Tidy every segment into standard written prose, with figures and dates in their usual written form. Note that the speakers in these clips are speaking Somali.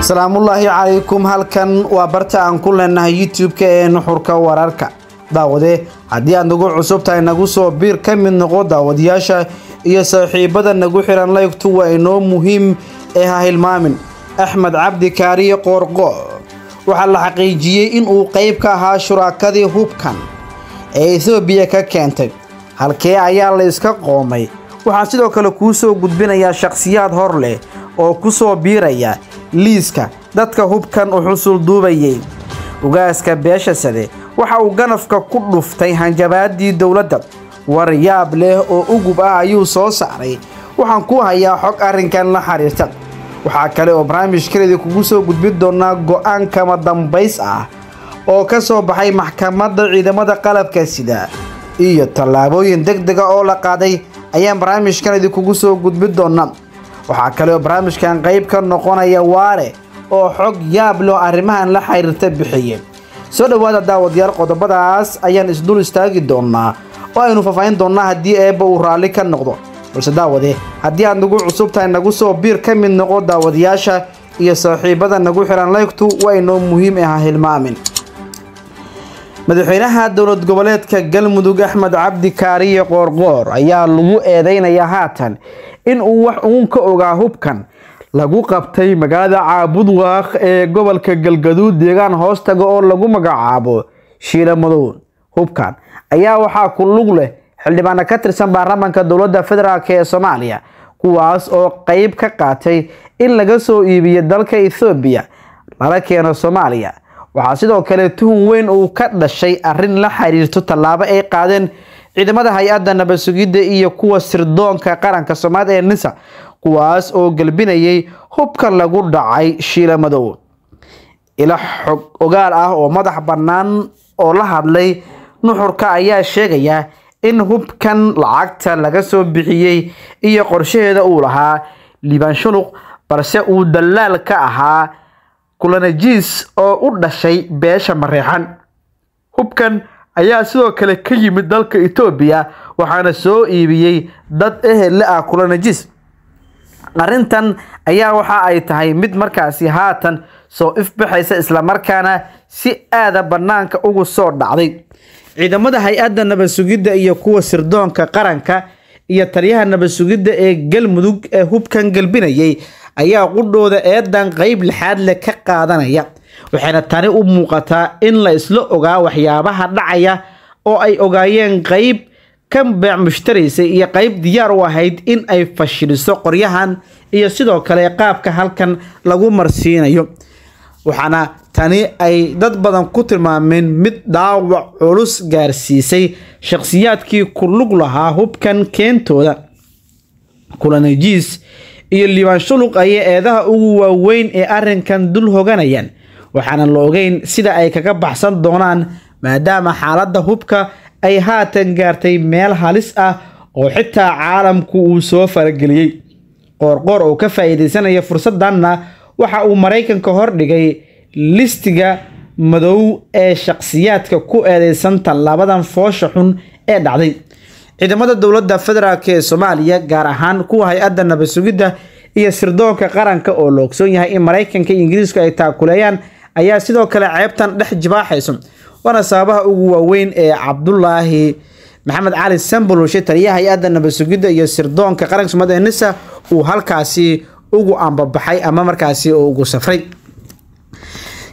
salaamullaahi calaykum. halkan waa barta aan ku leenahay youtube-ka ee nuxurka wararka. daawade haddii aad nagu cusub tahay nagu soo biir ka mid noqo daawadayaasha iyo saaxiibada nagu xiran laygtu waa inoo muhiim ee ha hilmaamin. axmed cabdi kaariye qoorqo waxaa la xaqiijiyey inuu qayb ka ahaa shuraakadii hubkan ee Itoobiya ka keentay. halkee ayaa la iska qoomay? waxaan sidoo kale kuu soo gudbinayaa shakhsiyaad hor leh oo ku soo biiraya liiska dadka hubkan u xusul duubayay. ugaaska beesha sade waxa uu ganafka ku dhuftay hanjabaadii dawladda. war yaab leh oo ugub ah ayuu soo saaray. waxaan ku hayaa xog arrinkan la xiriirta. waxaa kale oo barnaamijkeedii kugu soo gudbin doonaa go'aan kama dambays ah oo ka soo baxay maxkamadda ciidamada qalabka sida iyo tallaabooyin degdeg ah oo la qaaday ayaan barnaamijkeedii kugu soo gudbin doonaa. waxaa kale oo barnaamijkan qayb ka noqonaya waare oo xog yaab leh arrimahan la xiriirta bixiyay. soo dhawaada daawadayaal, qodobadaas ayaan isdul istaagi doonaa oo aynu faahfaahin doonaa haddii eebba uu raalli ka noqdo. balse daawade haddii aad nagu cusub tahay nagu soo biir ka mid noqo daawadayaasha iyo saaxiibada nagu xiran laygtu waa inoo muhiim ha hilmaamin. madaxweynaha dowlad goboleedka galmudug axmed cabdi kaariye qoorqoor ayaa lagu eedeynayaa haatan in uu wax uun ka ogaa hubkan lagu qabtay magaalada caabudwaaq ee gobolka galgaduud deegaan hoostaga oo lagu magacaabo shiila madow. hubkan ayaa waxaa ku lug leh xildhibaano ka tirsan baarlamaanka dowladda federaalk ee Soomaaliya kuwaas oo qayb ka qaatay in laga soo iibiyo dalka Itoobiya lana keeno Soomaaliya. waxaa sidoo kale tuhun weyn uu ka dhashay arrin la xiriirto tallaabo ay qaadeen ciidamada hay-adda nabad sugidda iyo kuwa sirdoonka qaranka Soomaaliya ee NISA kuwaas oo galbinayay hubka lagu dhacay shiila madow. ila xog ogaal ah oo madax bannaan oo la hadlay nuxurka ayaa sheegaya in hubkan lacagta laga soo bixiyay iyo qorshaheeda uu lahaa liibaan shuluq, balse uu dalaal ka ahaa kulanajiis oo u dhashay beesha mareexan. hubkan ayaa sidoo kale ka yimid dalka Itoobiya waxaana soo iibiyay dad ehel ah kulanajiis. arrintan ayaa waxa ay tahay mid markaasi haatan soo ifbaxaysa isla markaana si aada banaanka ugu soo dhacday. ciidamada hay-adda nabad sugidda iyo kuwa sirdoonka qaranka iyo taliyaha nabad sugidda ee galmudug ee hubkan galbinayay ayaa qudhooda eedan qayb lixaad leh ka qaadanaya. waxayna tani u muuqataa in la isla ogaa waxyaabaha dhacaya oo ay ogaayeen qayb ka beec mushtaraysa iyo qayb diyaar u ahayd in ay fashiliso qoryahan iyo sidoo kale qaabka halkan lagu marsiinayo. waxaana tani ay dad badan ku tilmaameen mid dhaawac culus gaarsiisay shakhsiyaadkii ku lug lahaa hubkan keentooda. kulanajiis iyo liibaan shuluq ayaa eedaha ugu waaweyn ee arrinkan dul hoganayaan. waxaana la ogeyn sida ay kaga baxsan doonaan maadaama xaaladda hubka ay haatan gaartay meel halis ah oo xitaa caalamku uu soo farageliyey. qoorqoor oo ka faa'iideysanaya fursadanna waxa uu Mareykanka hordhigay listiga madow ee shakhsiyaadka ku eedeysan tallaabadan foosha xun ee dhacday. ciidamada dowladda federaalk ee Soomaaliya gaar ahaan kuwa hay-adda nabad sugidda iyo sirdoonka qaranka oo la ogsoon yahay in Mareykanka iyo Ingiriisku ay taakuleeyaan ayaa sidoo kale ceebtan dhex jibaaxayso. waana sababaha ugu waaweyn ee Cabdullaahi maxamed cali Sambuloshe taliyaha hay-adda nabad sugidda iyo sirdoonka qaranka Soomaaliya ee NISA uu halkaasi ugu ambabaxay ama markaasi ugu safray.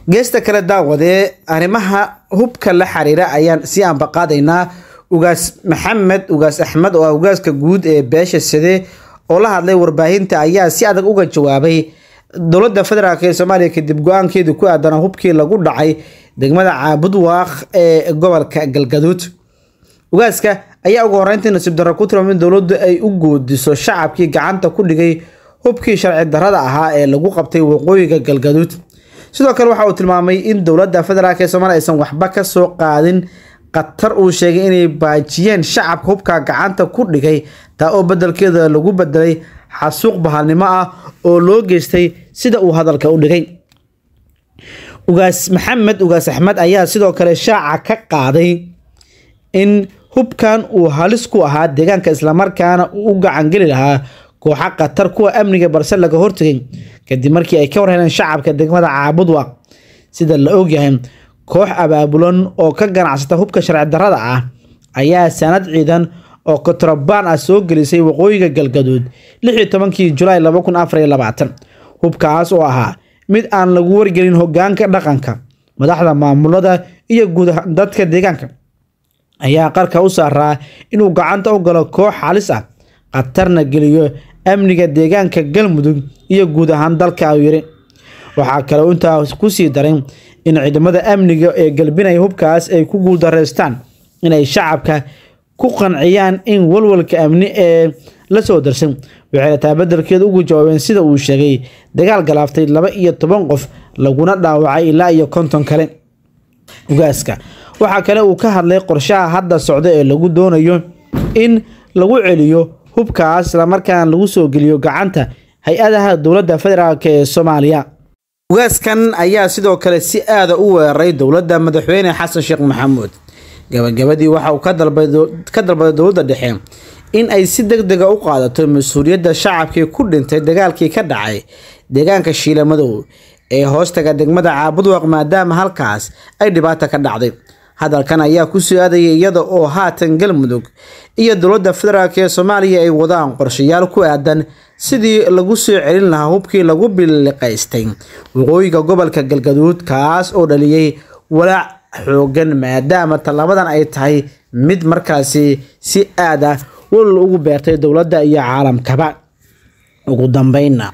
geesta kale daawade arrimaha hubka la xiriira ayaan si ambaqaadaynaa. ugaas maxamed ugaas axmed oo ugaaska guud ee beesha sade oo la hadlay warbaahinta ayaa si adag uga jawaabay dowladda federaalk ee Soomaaliya kadib go'aankeedu ku aadan hubkii lagu dhacay degmada caabudwaaq ee gobolka galgaduud. ugaaska ayaa ugu horreyntii nasiib darro ku tilmaamay in dowladdu ay u goodiso shacabkii gacanta ku dhigay hubkii sharci darrada ahaa ee lagu qabtay waqooyiga galgaduud. sidoo kale waxa uu tilmaamay in dowladda federaalk ee Soomaaliya aysan waxba ka soo qaadin qatar uu sheegay inay baajiyeen shacabka hubka gacanta ku dhigay taa oo bedelkeeda lagu bedelay xasuuq bahalnimo ah oo loo geystay sida uu hadalka u dhigay. ugaas maxamed ugaas axmed ayaa sidoo kale shaaca ka qaaday in hubkan uu halis ku ahaa deegaanka isla markaana uu gacan geli lahaa kooxa qatar kuwa amniga balse laga hortagay kadib markii ay ka warheleen shacabka degmada Caabudwaaq sida la ogyahay koox abaabulan oo ka ganacsata hubka sharci darrada ah ayaa sanad ciidan oo kontrabaan ah soo gelisay waqooyiga Galgaduud 16 Julaay 2024 hubkaas oo ahaa mid aan lagu wargelin hoggaanka dhaqanka madaxda maamulada iyo guud dadka deegaanka ayaa qarka u saaraa inuu gacanta u galo koox halis ah qatarna geliyo amniga deegaanka Galmudug iyo guud ahaan dalka Awire waxa kale oo inta ku sii daray in ciidamada amniga ee galbinay hubkaas ay ku guuldareystaan inay shacabka ku qanciyaan in walwalka amni ee la soo darsan waxay tababarkeedu ugu jawaabeen sida uu sheegay dagaal galaaftay 12 qof laguna dhaawacay ilaa iyo 50 kale ugaaska waxa kale uu ka hadlay qorshaha hadda socda ee lagu doonayo in lagu celiyo hubkaas la markaan lagu soo geliyo gacanta hay'adaha dawladda federaalka ee Soomaaliya ugaaskan ayaa sidoo kale si aad u weeraray dawladda madaxweyne Xasan Sheekh Maxamuud gabagabadii waxa uu ka dalbaday dawladda dhexe in ay si degdeg ah u qaadato mas'uuliyadda shacabkii ku dhintay dagaalkii ka dhacay deegaanka Shiilamadow ee hoostaga degmada Caabudwaaq maadaama halkaas ay dhibaato ka dhacday hadalkan ayaa ku soo aaday iyada oo haatan Galmudug iyo dawladda federaalka ee Soomaaliya ay wadaan qorshayaal ku aadan sidii lagu soo celin lahaa hubkii lagu biliqaystay waqooyiga gobolka Galgaduud kaas oo dhaliyay walaac xoogan maadaama talabadan ay tahay mid markaasi si aad ah ugu beertay dawladda iyo caalamkaba ugu dambeynna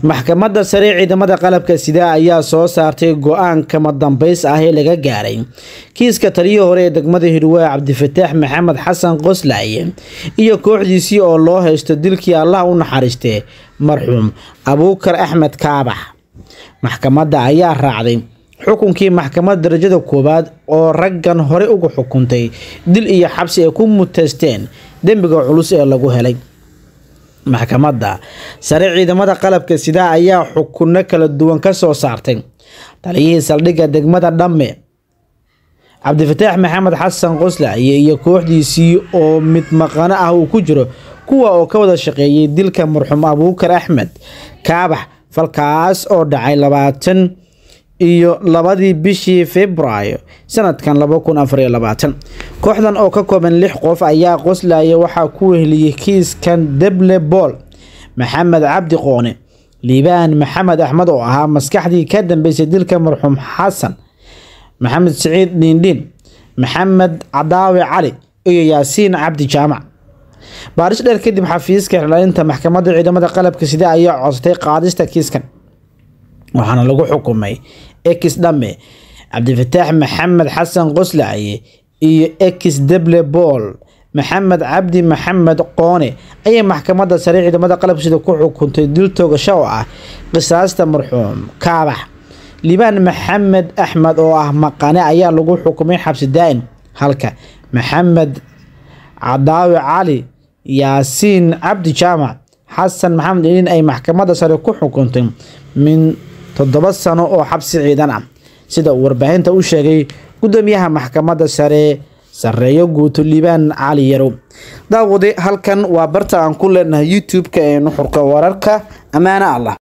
maxkamadda sare ciidamada qalabka sida ayaa soo saartay go'aan kama dambeys ah ee laga gaaray kiiska taliyihii hore ee degmada Hiirwaa Cabdifataax Maxamed Xasan Qoslaaye iyo kooxdiisii oo loo haysto dilkii Allah u naxariistay marxuum Abuukar Axmed Kaabax maxkamadda ayaa raacday xukunkii maxkamadda darajada koobaad oo raggan hore ugu xukuntay dil iyo xabsi ay ku muteesteen dambiga culus ee lagu helay maxkamadda sare ciidamada qalabka sida ayaa xukunno kala duwan ka soo saartay taliyihii saldhigga degmada Dhamme Cabdifataax Maxamed Xasan Qoslaaye iyo kooxdiisii oo mid maqana ah uu ku jiro kuwa oo ka wada shaqeeyay dilka marxuum Abuukar Axmed Kaabax falkaas oo dhacay 22 bishii Febraayo sanadkan 2024 kooxdan oo ka kooban 6 qof ayaa Qoslaaye waxa ku weheliyay kiiskan Deble Bool Maxamed Cabdi Qoone Liibaan Maxamed Axmed oo ahaa maskaxdii ka dambeysay dilka marxuum Xasan Maxamed Saciid Diindin Maxamed Cadaawe Cali iyo Yaasiin Cabdi Jaamac baaris dheer kadib xafiiska xilaalinta maxkamadda ciidamada qalabka sida ayaa codsatay qaadista kiiskan waxaana lagu xukumay X Dhamme Cabdifataax Maxamed Xasan Qoslaaye iyo X Deble Bool Maxamed Cabdi Maxamed Qoone ay maxkamadda sare ciidamada qalabka sida ku xukuntay dil toogasho ah qisaasta marxuum Kaabax Liibaan Maxamed Axmed oo ah maqane ayaa lagu xukumay xabsi daa'im halka Maxamed Cadaawe Cali Yaasiin Cabdi Jaamac Xasan Maxamed Diin ay maxkamadda sare ku xukuntay min 7 sano oo xabsi ciidan ah sida warbaahinta u sheegay gudoomiyaha maxkamadda sare sareeyo guuto Liibaan Cali Yarow daawade halkan waa barta aan ku leenahay YouTube-ka ee nuxurka wararka amaana Allah.